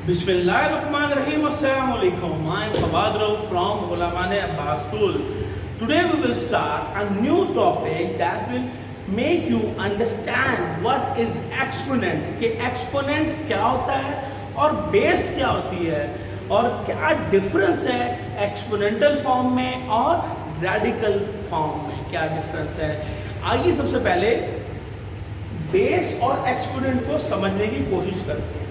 Bismillahirrahmanirrahim. Assalamu alaikum. I am Fawad Rauf from Ghulamane Abbas School. Today we will start a new topic that will make you understand what is exponent. कि exponent क्या होता है और base क्या होती है और क्या difference है exponential form में और radical form में, क्या difference है. आइए सबसे पहले base और exponent को समझने की कोशिश करते हैं.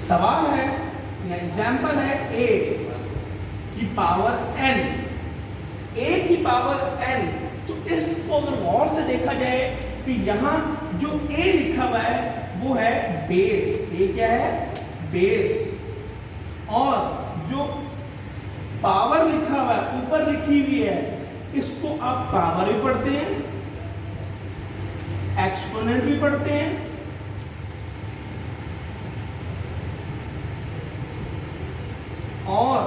सवाल है या एग्जाम्पल है a की पावर n, a की पावर n. तो इसको अगर गौर से देखा जाए कि यहाँ जो a लिखा हुआ है वो है बेस. a क्या है? बेस. और जो पावर लिखा हुआ है ऊपर लिखी हुई है इसको आप पावर भी पढ़ते हैं, एक्सपोनेंट भी पढ़ते हैं और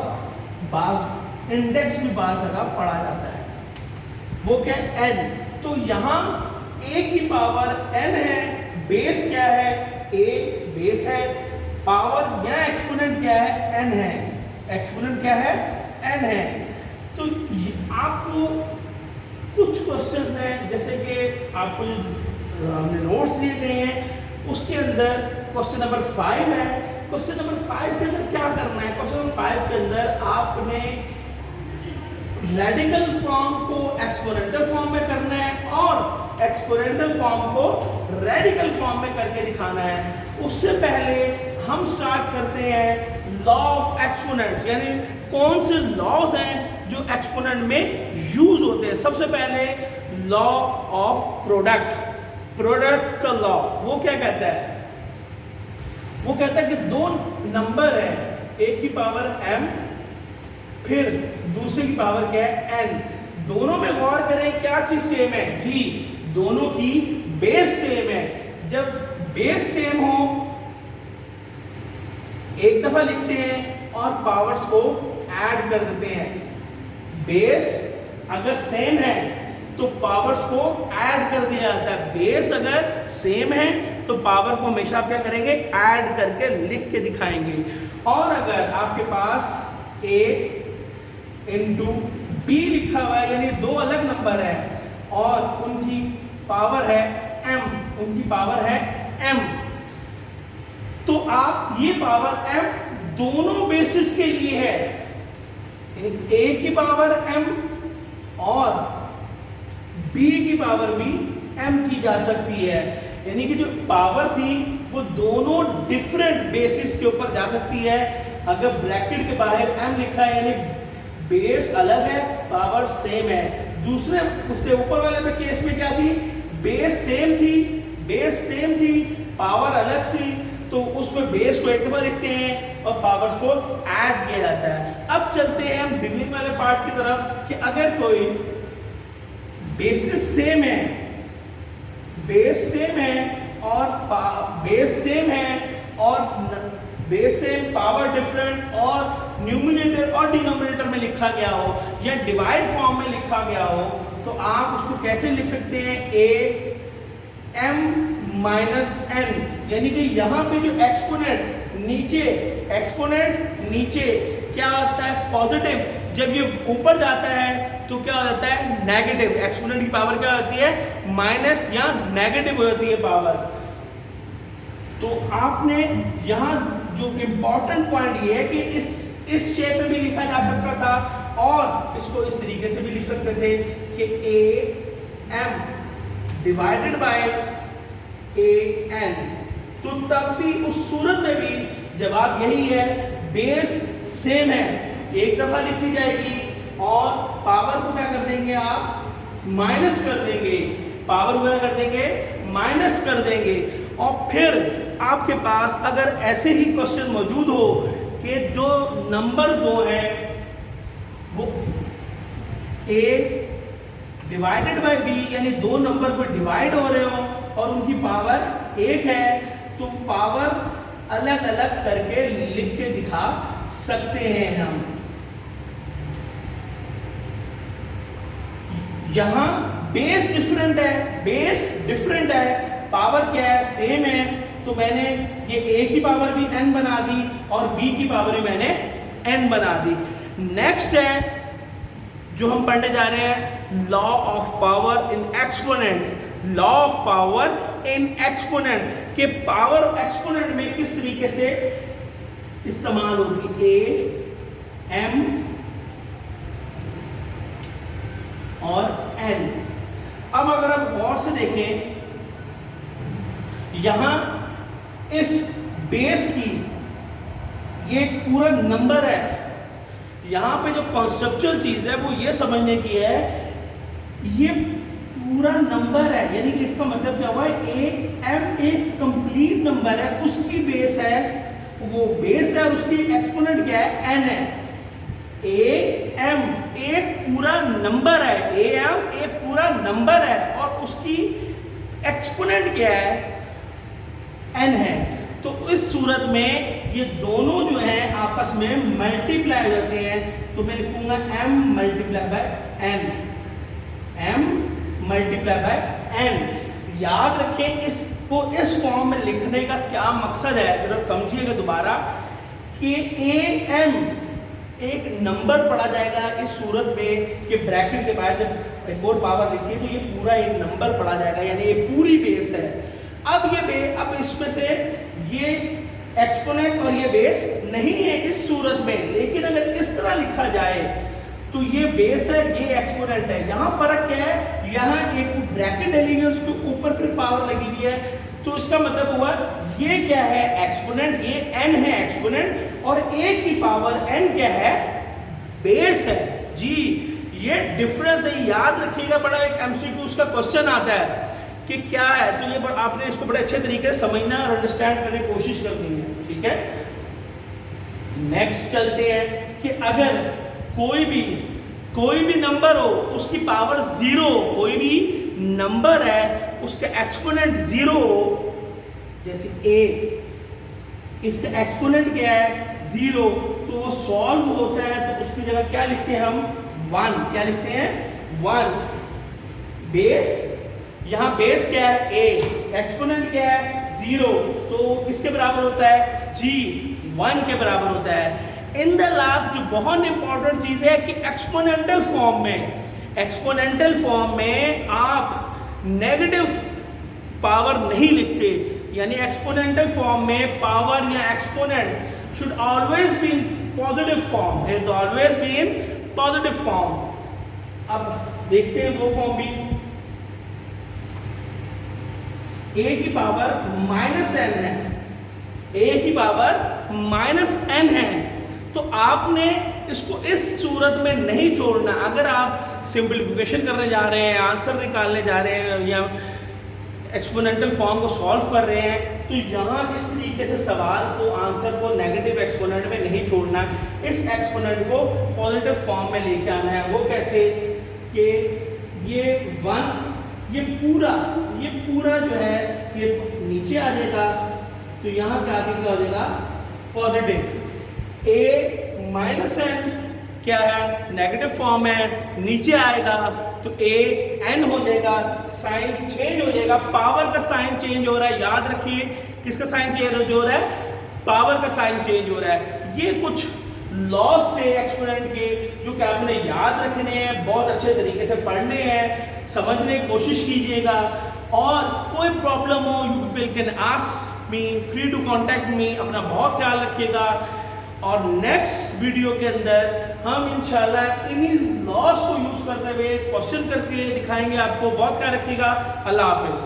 बाज इंडेक्स भी बाज जगह पढ़ा जाता है. वो क्या है? n. तो यहाँ a की पावर n है, बेस क्या है? a बेस है, पावर या एक्सपोनेंट क्या है? n है. एक्सपोनेंट क्या है? n है. तो आपको कुछ क्वेश्चंस हैं जैसे कि आपको जो हमने नोट्स दिए गए हैं उसके अंदर क्वेश्चन नंबर 5 है. क्वेश्चन नंबर 5 के अंदर क्या करना है? क्वेश्चन नंबर 5 के अंदर आपने रेडिकल फॉर्म को एक्सपोनेंशियल फॉर्म में करना है और एक्सपोनेंशियल फॉर्म को रेडिकल फॉर्म में करके दिखाना है. उससे पहले हम स्टार्ट करते हैं लॉ ऑफ एक्सपोनेंट्स, यानी कौन से लॉज हैं जो एक्सपोनेंट में यूज होते हैं. सबसे पहले लॉ ऑफ प्रोडक्ट, प्रोडक्ट का लॉ. वो क्या कहता है? वो कहता है कि दो नंबर है, एक की पावर m फिर दूसरे की पावर क्या है? n. दोनों में गौर करें क्या चीज सेम है? जी, दोनों की बेस सेम है. जब बेस सेम हो एक दफा लिखते हैं और पावर्स को ऐड कर देते हैं. बेस अगर सेम है तो पावर्स को ऐड कर दिया जाता है. बेस अगर सेम है तो पावर को हमेशा आप क्या करेंगे? ऐड करके लिख के दिखाएंगे. और अगर आपके पास a इंटू b लिखा हुआ है यानी दो अलग नंबर है और उनकी पावर है m, उनकी पावर है m, तो आप ये पावर m दोनों बेसिस के लिए है. a की पावर m और b की पावर भी m की जा सकती है. यानी कि जो पावर थी वो दोनों डिफरेंट बेसिस के ऊपर जा सकती है. अगर ब्रैकेट के बाहर m लिखा है यानी बेस अलग है, पावर सेम है. दूसरे उससे ऊपर वाले पे केस में क्या थी? बेस सेम थी, बेस सेम थी, पावर अलग सी. तो उसमें बेस को एक दफा लिखते हैं और पावर्स को ऐड किया जाता है. अब चलते हैं हम बिगिनिंग वाले पार्ट की तरफ कि अगर कोई बेसिस सेम है, बेस सेम है और बेस सेम है और बेस सेम, पावर डिफरेंट और न्यूमरेटर और डिनोमिनेटर में लिखा गया हो या डिवाइड फॉर्म में लिखा गया हो तो आप उसको कैसे लिख सकते हैं? a m minus n. यानी कि यहाँ पे जो एक्सपोनेंट नीचे, एक्सपोनेंट नीचे क्या होता है? पॉजिटिव. जब ये ऊपर जाता है तो क्या हो जाता है? नेगेटिव. एक्सपोनेंट की पावर क्या होती है? माइनस या नेगेटिव हो जाती है पावर. तो आपने यहाँ जो इम्पोर्टेंट पॉइंट ये है कि इस शेप में भी लिखा जा सकता था और इसको इस तरीके से भी लिख सकते थे कि a m divided by a n. तो तब भी उस सूरत में भी जवाब यही है. बेस सेम है, एक दफा लिख दी जाएगी और पावर को क्या कर देंगे आप? माइनस कर देंगे. पावर को क्या कर देंगे? माइनस कर देंगे. और फिर आपके पास अगर ऐसे ही क्वेश्चन मौजूद हो कि जो नंबर दो है वो a डिवाइडेड बाय b यानी दो नंबर पर डिवाइड हो रहे हो और उनकी पावर एक है, तो पावर अलग अलग करके लिख के दिखा सकते हैं हम. यहां बेस डिफरेंट है, पावर क्या है? सेम है. तो मैंने ये a की पावर भी n बना दी और b की पावर भी मैंने n बना दी। नेक्स्ट है जो हम पढ़ने जा रहे हैं, law of power in exponent. Law of power in exponent के पावर एक्सपोनेंट में किस तरीके से इस्तेमाल होगी, a m और n। अब अगर आप गौर से देखें, यहां इस बेस की ये पूरा नंबर है, यहां पे जो कॉन्सेप्चुअल चीज है वो ये समझने की है, ये पूरा नंबर है, यानी कि इसका मतलब क्या हुआ, m एक कंप्लीट नंबर है, उसकी बेस है, वो बेस है, उसकी एक्सपोनेंट क्या है, n है। am एक पूरा नंबर है, am एक पूरा नंबर है और उसकी एक्सपोनेंट क्या है, n है। तो इस सूरत में ये दोनों जो हैं आपस में मल्टीप्लाई हो जाते हैं, तो मैं लिखूंगा m multiply by n, m multiply by n। याद रखें इसको इस फॉर्म में लिखने का क्या मकसद है, जरा समझिएगा दोबारा, कि am एक नंबर पढ़ा जाएगा इस सूरत में कि ब्रैकेट के बाद जब एक और पावर लिखिए तो ये पूरा एक नंबर पढ़ा जाएगा, यानी ये पूरी बेस है। अब इसमें से ये एक्सपोनेंट और ये बेस नहीं है इस सूरत में, लेकिन अगर इस तरह लिखा जाए तो ये बेस है, ये एक्सपोनेंट है। यहाँ फर्क क्या है, यहाँ एक ब्रैकेट डली हुई है, उसके ऊपर फिर पावर लगी हुई है, तो इसका मतलब हुआ ये क्या है, एक्सपोनेंट, ये n है एक्सपोनेंट, और a की पावर n क्या है, बेस है जी। ये डिफरेंस है, याद रखिएगा, बड़ा एक एमसीक्यू का क्वेश्चन आता है कि क्या है, तो ये आपने इसको बड़े अच्छे तरीके से समझना और अंडरस्टैंड करने की कोशिश करनी है, ठीक है। नेक्स्ट चलते हैं कि अगर कोई भी नंबर हो, उसकी पावर 0, कोई भी नंबर है उसका एक्सपोनेंट 0 हो, जैसे a, इसका एक्सपोनेंट क्या है, 0, तो वो सॉल्व होता है, तो उसकी जगह क्या लिखते हैं हम, 1। क्या लिखते हैं, 1। बेस, यहाँ बेस क्या है, a, एक्सपोनेंट क्या है, 0, तो किसके बराबर होता है, g, 1 के बराबर होता है। इन द लास्ट जो बहुत इंपॉर्टेंट चीज है कि एक्सपोनेंटल फॉर्म में आप नेगेटिव पावर नहीं लिखते, यानी एक्सपोनेंटल फॉर्म में पावर या exponent should always be in positive form, it is always be in positive form. अब देखते हैं वो फॉर्म भी, a की पावर -n है, a की पावर -n है, तो आपने इसको इस सूरत में नहीं छोड़ना। अगर आप सिंपलीफिकेशन करने जा रहे हैं, आंसर निकालने जा रहे हैं या एक्सपोनेंटल फॉर्म को सॉल्व कर रहे हैं, तो यहाँ इस तरीके से सवाल को, आंसर को नेगेटिव एक्सपोनेंट में नहीं छोड़ना, इस एक्सपोनेंट को पॉजिटिव फॉर्म में लेके आना है। वो कैसे, कि ये 1, ये पूरा जो है ये नीचे आ जाएगा, तो यहाँ क्या आगे क्या हो जाएगा, पॉजिटिव। a -n क्या है, नेगेटिव फॉर्म है, नीचे आएगा तो a n हो जाएगा, साइन चेंज हो जाएगा, पावर का साइन चेंज हो रहा है। याद रखिए किसका साइन चेंज हो रहा है, पावर का साइन चेंज हो रहा है। ये कुछ लॉस थे एक्सपोनेंट के जो कि आपने याद रखने हैं, बहुत अच्छे तरीके से पढ़ने हैं, समझने की कोशिश कीजिएगा। और कोई प्रॉब्लम हो, you people can ask me, free to contact me. अपना बहुत ख्याल रखिएगा, और नेक्स्ट वीडियो के अंदर हम इंशाल्लाह इन्हीं लॉस को यूज करते हुए क्वेश्चन करके दिखाएंगे आपको। बहुत ख्याल रखिएगा, अल्लाह हाफिज।